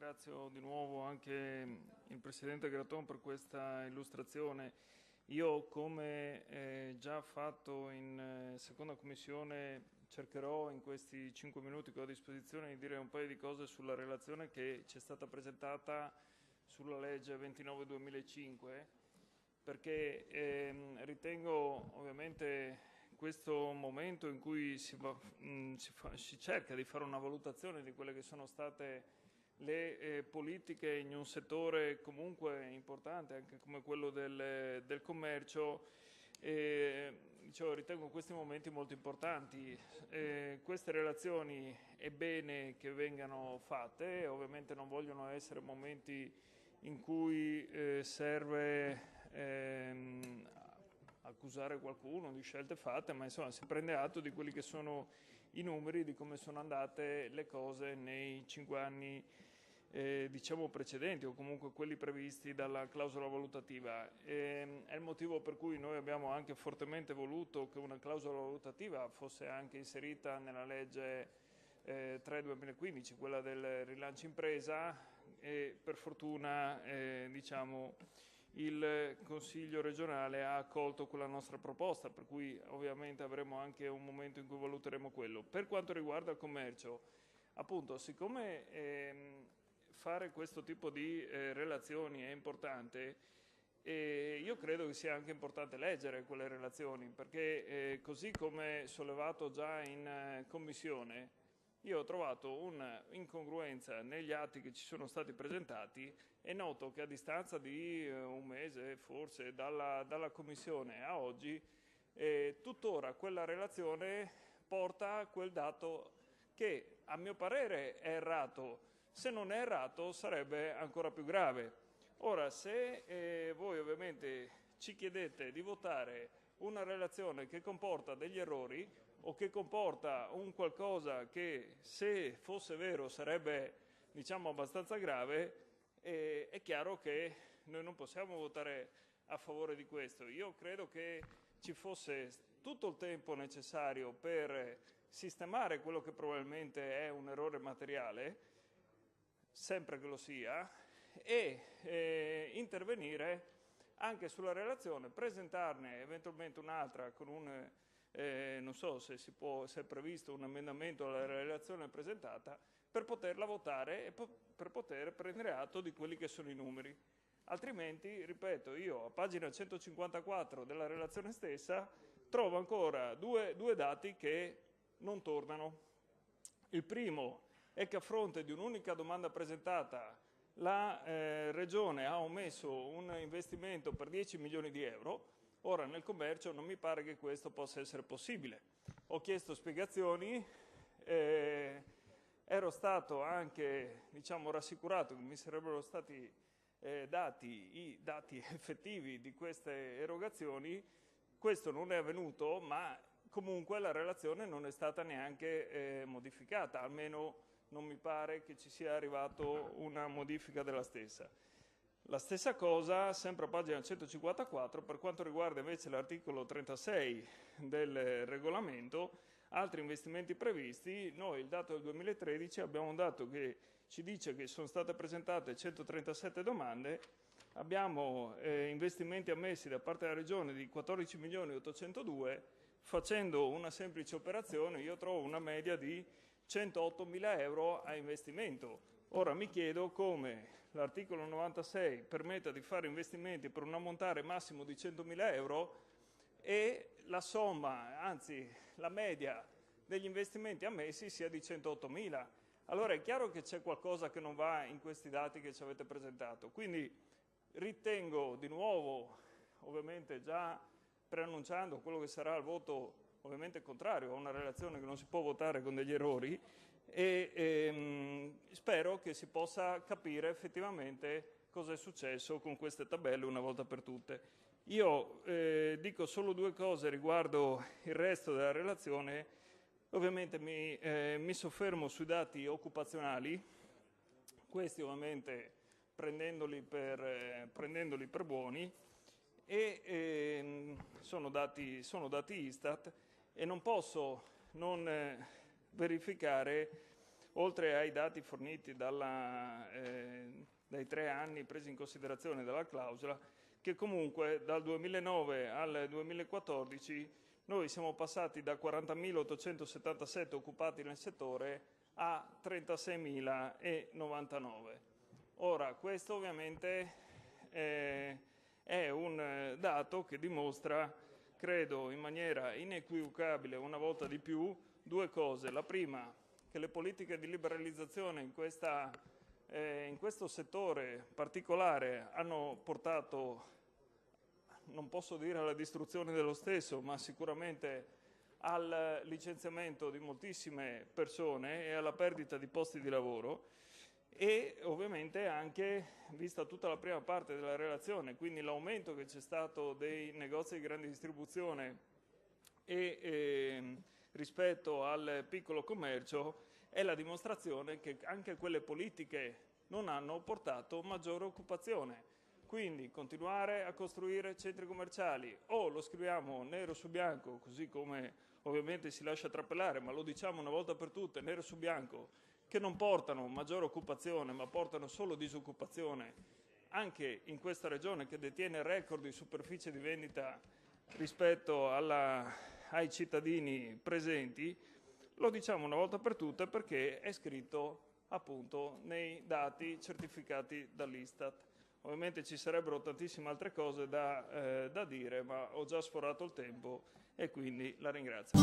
ringrazio di nuovo anche il Presidente Graton per questa illustrazione. Io, come già fatto in seconda commissione, cercherò in questi 5 minuti che ho a disposizione di dire un paio di cose sulla relazione che ci è stata presentata sulla legge 29/2005, perché ritengo ovviamente questo momento in cui si cerca di fare una valutazione di quelle che sono state le politiche in un settore comunque importante, anche come quello del commercio. Ritengo questi momenti molto importanti. Queste relazioni è bene che vengano fatte, ovviamente non vogliono essere momenti in cui serve accusare qualcuno di scelte fatte, ma insomma si prende atto di quelli che sono i numeri, di come sono andate le cose nei 5 anni diciamo precedenti, o comunque quelli previsti dalla clausola valutativa. È il motivo per cui noi abbiamo anche fortemente voluto che una clausola valutativa fosse anche inserita nella legge 3/2015, quella del rilancio impresa, e per fortuna diciamo il Consiglio regionale ha accolto quella nostra proposta, per cui ovviamente avremo anche un momento in cui valuteremo quello. Per quanto riguarda il commercio, appunto, siccome fare questo tipo di relazioni è importante, io credo che sia anche importante leggere quelle relazioni, perché così come sollevato già in commissione, io ho trovato un'incongruenza negli atti che ci sono stati presentati e noto che a distanza di un mese forse dalla commissione a oggi, tuttora quella relazione porta a quel dato che a mio parere è errato. Se non è errato sarebbe ancora più grave. Ora, se voi ovviamente ci chiedete di votare una relazione che comporta degli errori o che comporta un qualcosa che, se fosse vero, sarebbe diciamo abbastanza grave, è chiaro che noi non possiamo votare a favore di questo. Io credo che ci fosse tutto il tempo necessario per sistemare quello che probabilmente è un errore materiale, sempre che lo sia, e intervenire anche sulla relazione, presentarne eventualmente un'altra con un non so se è previsto un emendamento alla relazione presentata, per poterla votare e per poter prendere atto di quelli che sono i numeri. Altrimenti, ripeto, io a pagina 154 della relazione stessa trovo ancora due dati che non tornano. Il primo è che a fronte di un'unica domanda presentata la Regione ha omesso un investimento per 10 milioni di euro. Ora, nel commercio non mi pare che questo possa essere possibile. Ho chiesto spiegazioni, ero stato anche diciamo, rassicurato che mi sarebbero stati dati i dati effettivi di queste erogazioni. Questo non è avvenuto, ma comunque la relazione non è stata neanche modificata, almeno non mi pare che ci sia arrivata una modifica della stessa. La stessa cosa, sempre a pagina 154, per quanto riguarda invece l'articolo 36 del regolamento, altri investimenti previsti. Noi il dato del 2013 abbiamo un dato che ci dice che sono state presentate 137 domande, abbiamo investimenti ammessi da parte della Regione di 14 milioni 802, facendo una semplice operazione io trovo una media di 108 mila euro a investimento. Ora mi chiedo come l'articolo 96 permetta di fare investimenti per un ammontare massimo di 100.000 euro e la somma, anzi la media degli investimenti ammessi sia di 108.000. Allora è chiaro che c'è qualcosa che non va in questi dati che ci avete presentato. Quindi ritengo di nuovo, ovviamente già preannunciando quello che sarà il voto ovviamente contrario a una relazione che non si può votare con degli errori, e spero che si possa capire effettivamente cosa è successo con queste tabelle una volta per tutte. Io dico solo 2 cose riguardo il resto della relazione. Ovviamente mi soffermo sui dati occupazionali, questi ovviamente prendendoli per buoni, e sono dati Istat, e non posso non verificare, oltre ai dati forniti dalla dai 3 anni presi in considerazione dalla clausola, che comunque dal 2009 al 2014 noi siamo passati da 40.877 occupati nel settore a 36.099. Ora, questo ovviamente è un dato che dimostra, credo in maniera inequivocabile una volta di più, due cose. La prima, che le politiche di liberalizzazione in questo settore particolare hanno portato, non posso dire alla distruzione dello stesso, ma sicuramente al licenziamento di moltissime persone e alla perdita di posti di lavoro, e ovviamente anche, vista tutta la prima parte della relazione, quindi l'aumento che c'è stato dei negozi di grande distribuzione e rispetto al piccolo commercio, è la dimostrazione che anche quelle politiche non hanno portato maggiore occupazione. Quindi continuare a costruire centri commerciali, o lo scriviamo nero su bianco, così come ovviamente si lascia trapelare, ma lo diciamo una volta per tutte, nero su bianco, che non portano maggiore occupazione, ma portano solo disoccupazione, anche in questa regione che detiene il record di superficie di vendita rispetto ai cittadini presenti. Lo diciamo una volta per tutte perché è scritto appunto nei dati certificati dall'Istat. Ovviamente ci sarebbero tantissime altre cose da dire, ma ho già sforato il tempo e quindi la ringrazio.